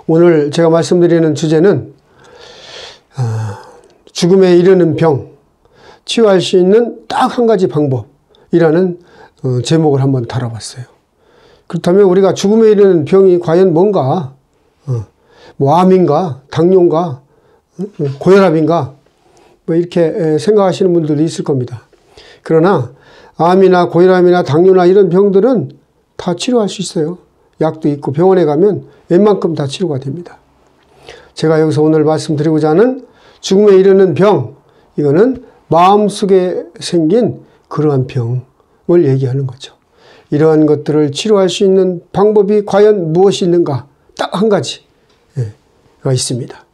오늘 제가 말씀드리는 주제는 죽음에 이르는 병, 치유할 수 있는 딱 한 가지 방법이라는 제목을 한번 다뤄봤어요. 그렇다면 우리가 죽음에 이르는 병이 과연 뭔가, 뭐 암인가, 당뇨인가, 고혈압인가, 뭐 이렇게 생각하시는 분들도 있을 겁니다. 그러나 암이나 고혈압이나 당뇨나 이런 병들은 다 치료할 수 있어요. 약도 있고 병원에 가면 웬만큼 다 치료가 됩니다. 제가 여기서 오늘 말씀드리고자 하는 죽음에 이르는 병, 이거는 마음속에 생긴 그러한 병을 얘기하는 거죠. 이러한 것들을 치료할 수 있는 방법이 과연 무엇이 있는가? 딱 한 가지가 있습니다.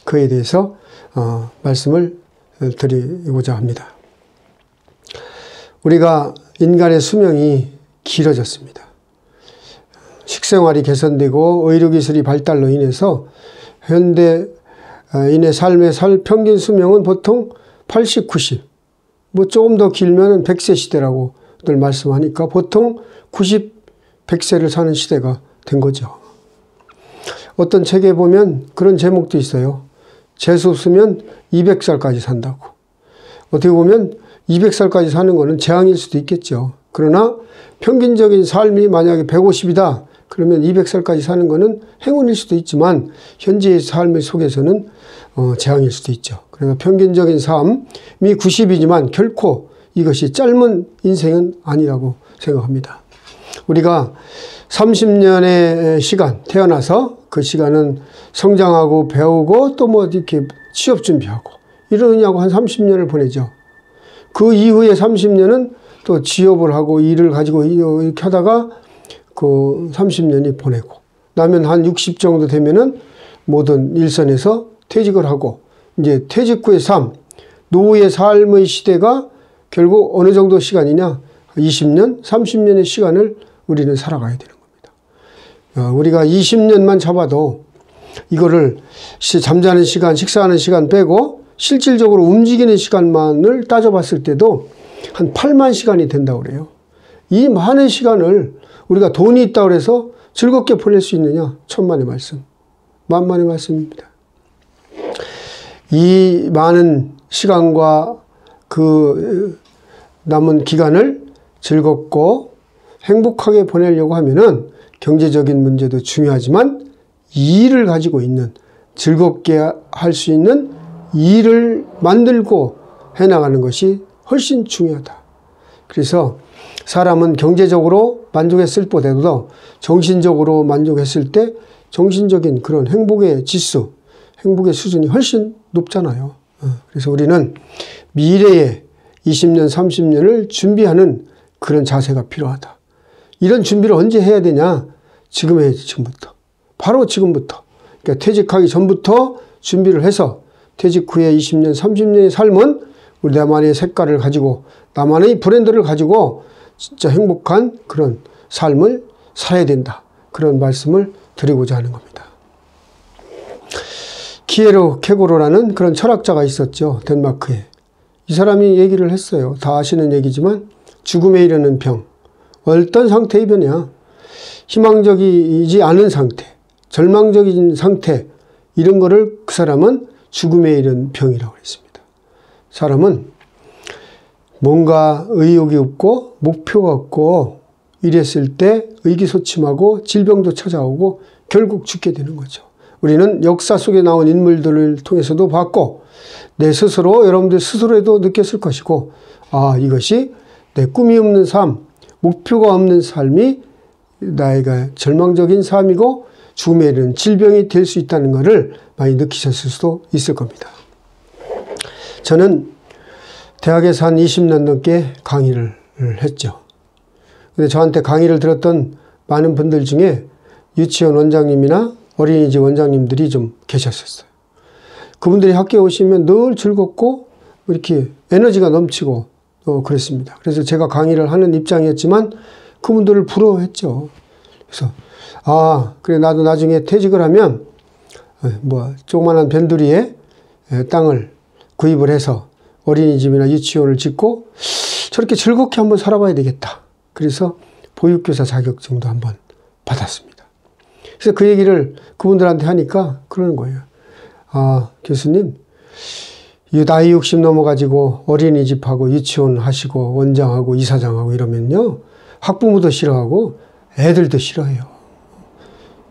그에 대해서 말씀을 드리고자 합니다. 우리가 인간의 수명이 길어졌습니다. 식생활이 개선되고 의료기술이 발달로 인해서 현대인의 삶의 평균 수명은 보통 80, 90, 뭐 조금 더 길면 100세 시대라고들 말씀하니까 보통 90, 100세를 사는 시대가 된 거죠. 어떤 책에 보면 그런 제목도 있어요. 재수 없으면 200살까지 산다고. 어떻게 보면 200살까지 사는 거는 재앙일 수도 있겠죠. 그러나 평균적인 삶이 만약에 150이다. 그러면 200살까지 사는 거는 행운일 수도 있지만 현재의 삶의 속에서는 재앙일 수도 있죠. 그래서 평균적인 삶이 90이지만 결코 이것이 짧은 인생은 아니라고 생각합니다. 우리가 30년의 시간, 태어나서 그 시간은 성장하고 배우고 또 뭐 이렇게 취업 준비하고 이러느냐고 한 30년을 보내죠. 그 이후에 30년은 또 취업을 하고 일을 가지고 이렇게 하다가 그 30년이 보내고 나면 한 60 정도 되면은 모든 일선에서 퇴직을 하고 이제 퇴직 후의 삶, 노후의 삶의 시대가 결국 어느 정도 시간이냐? 20년, 30년의 시간을 우리는 살아가야 되는 겁니다. 우리가 20년만 잡아도 이거를 잠자는 시간, 식사하는 시간 빼고 실질적으로 움직이는 시간만을 따져봤을 때도 한 8만 시간이 된다고 그래요. 이 많은 시간을 우리가 돈이 있다고 해서 즐겁게 보낼 수 있느냐? 천만의 말씀, 만만의 말씀입니다. 이 많은 시간과 그 남은 기간을 즐겁고 행복하게 보내려고 하면은 경제적인 문제도 중요하지만 일을 가지고 있는, 즐겁게 할 수 있는 일을 만들고 해나가는 것이 훨씬 중요하다. 그래서 사람은 경제적으로 만족했을 보다도 정신적으로 만족했을 때 정신적인 그런 행복의 지수, 행복의 수준이 훨씬 높잖아요. 그래서 우리는 미래의 20년, 30년을 준비하는 그런 자세가 필요하다. 이런 준비를 언제 해야 되냐? 지금 해야지, 지금부터. 바로 지금부터. 그러니까 퇴직하기 전부터 준비를 해서 퇴직 후에 20년, 30년의 삶은 우리 나만의 색깔을 가지고 나만의 브랜드를 가지고 진짜 행복한 그런 삶을 살아야 된다. 그런 말씀을 드리고자 하는 겁니다. 키에로 케고로라는 그런 철학자가 있었죠. 덴마크에. 이 사람이 얘기를 했어요. 다 아시는 얘기지만 죽음에 이르는 병. 어떤 상태의 병이야? 희망적이지 않은 상태, 절망적인 상태, 이런 거를 그 사람은 죽음에 이른 병이라고 했습니다. 사람은 뭔가 의욕이 없고 목표가 없고 이랬을 때 의기소침하고 질병도 찾아오고 결국 죽게 되는 거죠. 우리는 역사 속에 나온 인물들을 통해서도 봤고 내 스스로, 여러분들 스스로에도 느꼈을 것이고, 아, 이것이 내 꿈이 없는 삶, 목표가 없는 삶이 나이가 절망적인 삶이고 죽음에 이르는 질병이 될 수 있다는 것을 많이 느끼셨을 수도 있을 겁니다. 저는 대학에서 한 20년 넘게 강의를 했죠. 근데 저한테 강의를 들었던 많은 분들 중에 유치원 원장님이나 어린이집 원장님들이 좀 계셨었어요. 그분들이 학교에 오시면 늘 즐겁고 이렇게 에너지가 넘치고 그랬습니다. 그래서 제가 강의를 하는 입장이었지만 그분들을 부러워했죠. 그래서 아, 그래 나도 나중에 퇴직을 하면 뭐 조그만한 변두리에 땅을 구입을 해서 어린이집이나 유치원을 짓고 저렇게 즐겁게 한번 살아봐야 되겠다. 그래서 보육교사 자격증도 한번 받았습니다. 그래서 그 얘기를 그분들한테 하니까 그러는 거예요. 아, 교수님, 이 나이 60 넘어가지고 어린이집하고 유치원 하시고 원장하고 이사장하고 이러면요, 학부모도 싫어하고 애들도 싫어해요.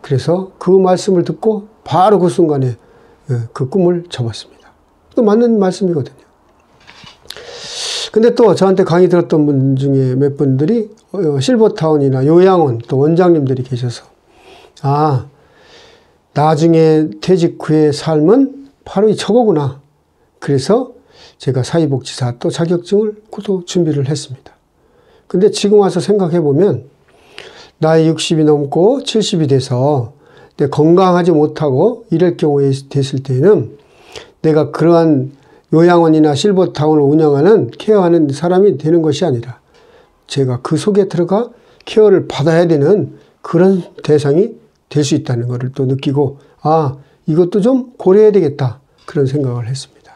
그래서 그 말씀을 듣고 바로 그 순간에 그 꿈을 접었습니다. 또 맞는 말씀이거든요. 근데 또 저한테 강의 들었던 분 중에 몇 분들이 실버타운이나 요양원 또 원장님들이 계셔서, 아, 나중에 퇴직 후의 삶은 바로 이 저거구나. 그래서 제가 사회복지사 또 자격증을 또 준비를 했습니다. 근데 지금 와서 생각해 보면 나이 60이 넘고 70이 돼서 건강하지 못하고 이럴 경우에 됐을 때는 내가 그러한 요양원이나 실버타운을 운영하는 케어하는 사람이 되는 것이 아니라 제가 그 속에 들어가 케어를 받아야 되는 그런 대상이 될 수 있다는 것을 또 느끼고, 아, 이것도 좀 고려해야 되겠다, 그런 생각을 했습니다.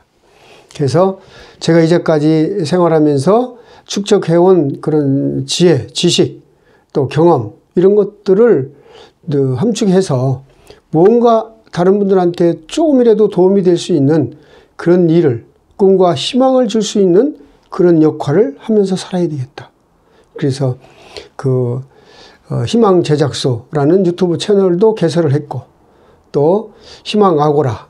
그래서 제가 이제까지 생활하면서 축적해온 그런 지혜, 지식, 또 경험, 이런 것들을 함축해서 뭔가 다른 분들한테 조금이라도 도움이 될 수 있는 그런 일을, 꿈과 희망을 줄 수 있는 그런 역할을 하면서 살아야 되겠다. 그래서 그 희망 제작소라는 유튜브 채널도 개설을 했고, 또 희망 아고라,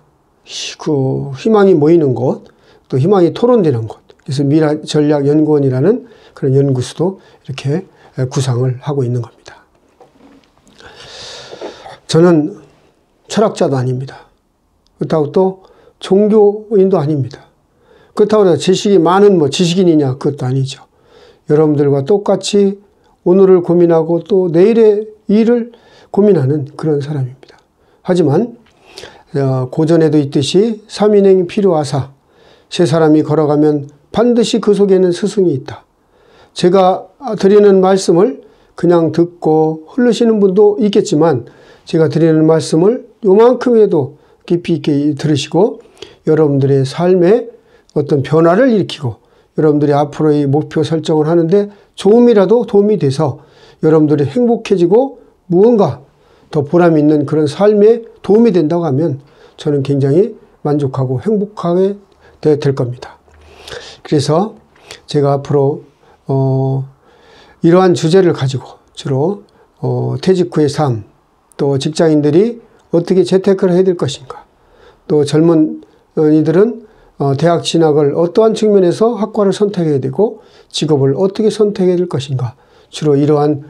그 희망이 모이는 곳, 또 희망이 토론되는 곳, 그래서 미래전략연구원이라는 그런 연구소도 이렇게 구상을 하고 있는 겁니다. 저는 철학자도 아닙니다. 그렇다고 또 종교인도 아닙니다. 그렇다고 지식이 많은 지식인이냐, 그것도 아니죠. 여러분들과 똑같이 오늘을 고민하고 또 내일의 일을 고민하는 그런 사람입니다. 하지만 고전에도 있듯이 삼인행이 필요하사 세 사람이 걸어가면 반드시 그 속에는 스승이 있다. 제가 드리는 말씀을 그냥 듣고 흐르시는 분도 있겠지만 제가 드리는 말씀을 요만큼이라도 깊이 있게 들으시고 여러분들의 삶에 어떤 변화를 일으키고 여러분들이 앞으로의 목표 설정을 하는데 조금이라도 도움이 돼서 여러분들이 행복해지고 무언가 더 보람 있는 그런 삶에 도움이 된다고 하면 저는 굉장히 만족하고 행복하게 될 겁니다. 그래서 제가 앞으로 이러한 주제를 가지고 주로 퇴직 후의 삶, 또 직장인들이 어떻게 재테크를 해야 될 것인가, 또 젊은 이들은 대학 진학을 어떠한 측면에서 학과를 선택해야 되고 직업을 어떻게 선택해야 될 것인가, 주로 이러한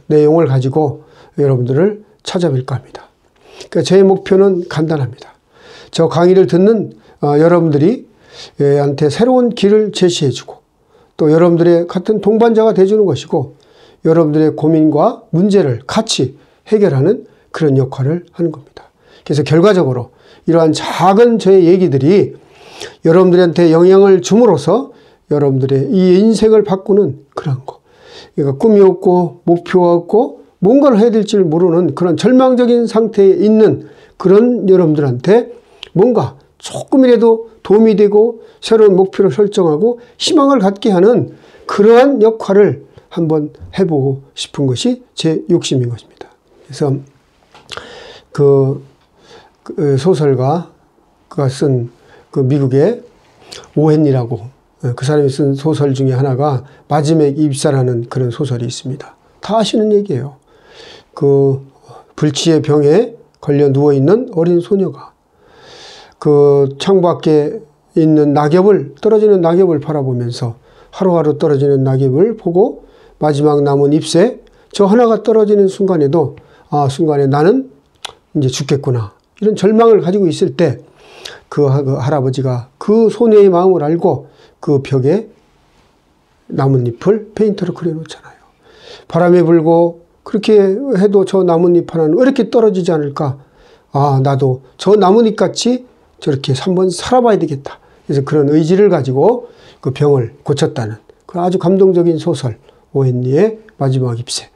내용을 가지고 여러분들을 찾아뵐까 합니다. 그러니까 제 목표는 간단합니다. 저 강의를 듣는 여러분들이 한테 새로운 길을 제시해주고 또 여러분들의 같은 동반자가 돼주는 것이고 여러분들의 고민과 문제를 같이 해결하는 그런 역할을 하는 겁니다. 그래서 결과적으로 이러한 작은 저의 얘기들이 여러분들한테 영향을 줌으로써 여러분들의 이 인생을 바꾸는 그런 거. 그러니까 꿈이 없고 목표가 없고 뭔가를 해야 될지를 모르는 그런 절망적인 상태에 있는 그런 여러분들한테 뭔가 조금이라도 도움이 되고 새로운 목표를 설정하고 희망을 갖게 하는 그러한 역할을 한번 해보고 싶은 것이 제 욕심인 것입니다. 그래서 그 소설가가 쓴 그 미국의 오헨이라고 그 사람이 쓴 소설 중에 하나가 마지막 입사라는 그런 소설이 있습니다. 다 아시는 얘기예요. 그 불치의 병에 걸려 누워있는 어린 소녀가 그 창밖에 있는 떨어지는 낙엽을 바라보면서 하루하루 떨어지는 낙엽을 보고 마지막 남은 잎새 저 하나가 떨어지는 순간에도 순간에 나는 이제 죽겠구나, 이런 절망을 가지고 있을 때 그 할아버지가 그 소녀의 마음을 알고 그 벽에 나뭇잎을 페인트로 그려놓잖아요. 바람이 불고 그렇게 해도 저 나뭇잎 하나는 왜 이렇게 떨어지지 않을까? 나도 저 나뭇잎 같이 저렇게 한번 살아봐야 되겠다. 그래서 그런 의지를 가지고 그 병을 고쳤다는 그 아주 감동적인 소설 오헨리의 마지막 잎새.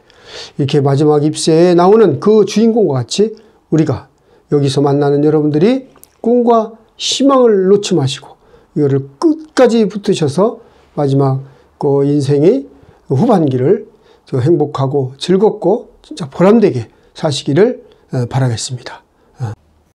이렇게 마지막 잎새에 나오는 그 주인공과 같이 우리가 여기서 만나는 여러분들이 꿈과 희망을 놓지 마시고 이거를 끝까지 붙으셔서 마지막 그 인생의 후반기를 행복하고 즐겁고 진짜 보람되게 사시기를 바라겠습니다.